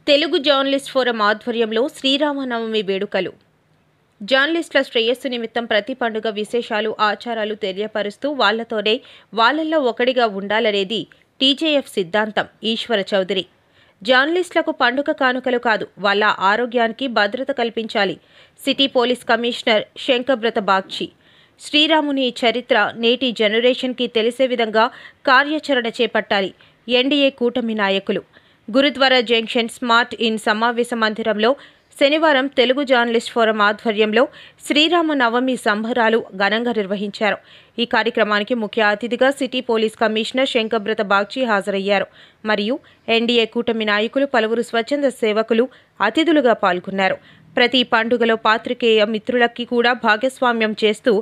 Telugu journalist forum ఆధ్వర్యంలో శ్రీరామనవమి వేడుకలు. జర్నలిస్టుల శ్రేయస్సు నిమిత్తం ప్రతి పండుగ విశేషాలు, ఆచారాలు తెలియపరుస్తూ వాళ్లలో ఒకడిగా ఉండాలనేది టీజేఎఫ్ సిద్ధాంతం. ఈశ్వర చౌదరి. జర్నలిస్టులకు పండుగ కానుకలు కాదు, వాళ్ళ ఆరోగ్యానికి భద్రత కల్పించాలి. City police commissioner Shankhabrata Bagchi. శ్రీరాముని చరిత్ర నేటి జనరేషన్కి తెలిసే విధంగా కార్యాచరణ చేపట్టాలి. ఎన్డీఏ కూటమి నాయకులు. గురుద్వారా జంక్షన్ స్మార్ట్ ఇన్ సమావేశ మందిరంలో శనివారం తెలుగు జర్నలిస్ట్ ఫోరం ఆధ్వర్యంలో శ్రీరామనవమి సంబరాలు ఘనంగా నిర్వహించారు. ఈ కార్యక్రమానికి ముఖ్య అతిథిగా city police commissioner Shankhabrata Bagchi హాజరయ్యారు. మరియు ఎన్డీఏ కూటమి నాయకులు, పలువురు స్వచ్ఛంద సేవకులు అతిథులుగా పాల్గొన్నారు. ప్రతి పండుగలో పాత్రికేయ మిత్రులకి కూడా భాగస్వామ్యం చేస్తూ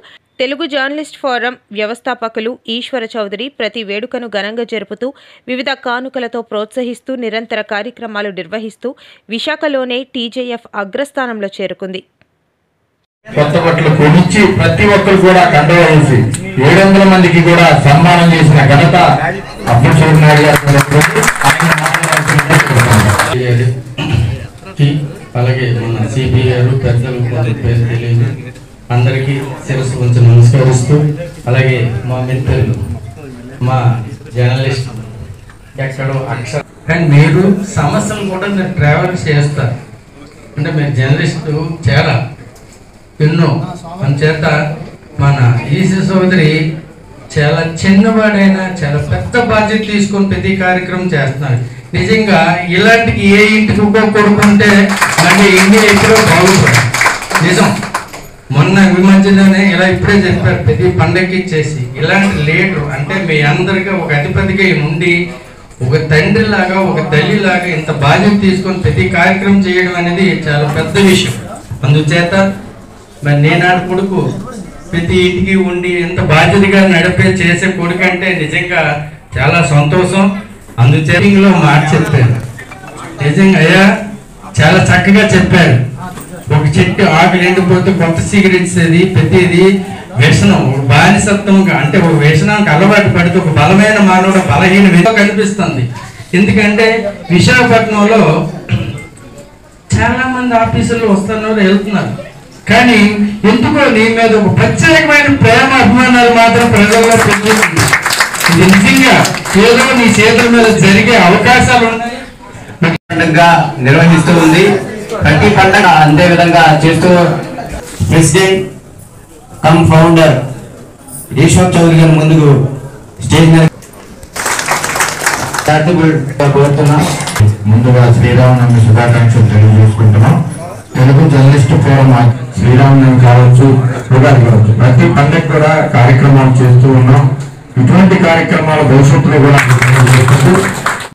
తెలుగు జర్నలిస్ట్ ఫోరం వ్యవస్థాపకులు ఈశ్వర చౌదరి ప్రతి వేడుకను ఘనంగా జరుపుతూ వివిధ కానుకలతో ప్రోత్సహిస్తూ నిరంతర కార్యక్రమాలు నిర్వహిస్తూ విశాఖలోనే టీజేఎఫ్ అగ్రస్థానంలో చేరుకుంది. కొత్త బట్టలు కొనిచ్చి ప్రతి ఒక్కరు కూడా కండవ వేసి 700 మందికి కూడా సన్మానం చేసిన ఘనత అప్పుడు చూడనాడు. అలాగే మన సిపి గారు, పెద్దలు పేరు తెలియదు అందరికీ శిరస్సు కొంచెం నమస్కరిస్తూ, అలాగే మా మిత్రులు, మా జర్నలిస్ట్ ఎక్కడో అక్షర కానీ మీరు సమస్యలు కూడా మీరు ట్రావెల్ చేస్తారు. అంటే మీరు జర్నలిస్టు చాలా ఎన్నో చేత మన ఈశ్వర చౌదరి చాలా చిన్నవాడైనా చాలా పెద్ద బాధ్యత తీసుకొని ప్రతి కార్యక్రమం చేస్తున్నారు. నిజంగా ఇలాంటికి ఏ ఇంటికి కొడుకుంటే అంటే ఇండియా ఎప్పుడో బాగుపడాలి. నిజం. మొన్న విమర్శలోనే ఇలా ఇప్పుడే చెప్పారు, ప్రతి పండగకి ఇచ్చేసి ఇలాంటి లీడర్ అంటే మీ అందరికీ ఒక అధిపతిగా ఉండి ఒక తండ్రిలాగా ఒక తల్లిలాగా ఇంత బాధ్యత తీసుకొని ప్రతి కార్యక్రమం చేయడం అనేది చాలా పెద్ద విషయం. అందుచేత మరి నేనాడు కొడుకు ప్రతి ఇంటికి ఉండి ఎంత బాధ్యతగా నడిపే చేసే కొడుకు అంటే నిజంగా చాలా సంతోషం. అందుచేతలో మాట చెప్పారు. నిజంగా అయ్యా చాలా చక్కగా చెప్పారు. ఒక చెట్టు ఆకులు ఎండిపోతే కొత్త సిగరెట్స్ అది ప్రతిది వ్యసనం, బానిసత్వంగా అంటే ఒక వ్యసనానికి అలవాటు పడితే ఒక బలమైన మానవుడు బలహీన కనిపిస్తుంది. ఎందుకంటే విశాఖపట్నంలో చాలా మంది ఆఫీసుల్లో వస్తున్నారు, వెళ్తున్నారు. కానీ ఎందుకో నీ మీద ఒక ప్రత్యేకమైన ప్రేమ అభిమానాలు మాత్రం ప్రజల్లో పెరుగుతుంది. ఇది నిజంగా ఏదో నీ చేతుల మీద జరిగే అవకాశాలు ఉన్నాయి. పండుగగా నిర్వహిస్తూ ఉంది. ప్రతి పండుగ అంతే విధంగా చేస్తూ president cum founder Eshwar Chowdary గారి ముందుకు స్టేజ్ మీద కోరుతున్నాం. ముందుగా శ్రీరామనవమి శుభాకాంక్షలు తెలియజేసుకుంటున్నాం. తెలుగు జర్నలిస్ట్ ఫోరం శ్రీరామనవమి కావచ్చు, ఉగాది కావచ్చు, ప్రతి పండుగ కూడా కార్యక్రమాలు చేస్తూ ఉన్నాం. ఇటువంటి కార్యక్రమాల భవిష్యత్తులో కూడా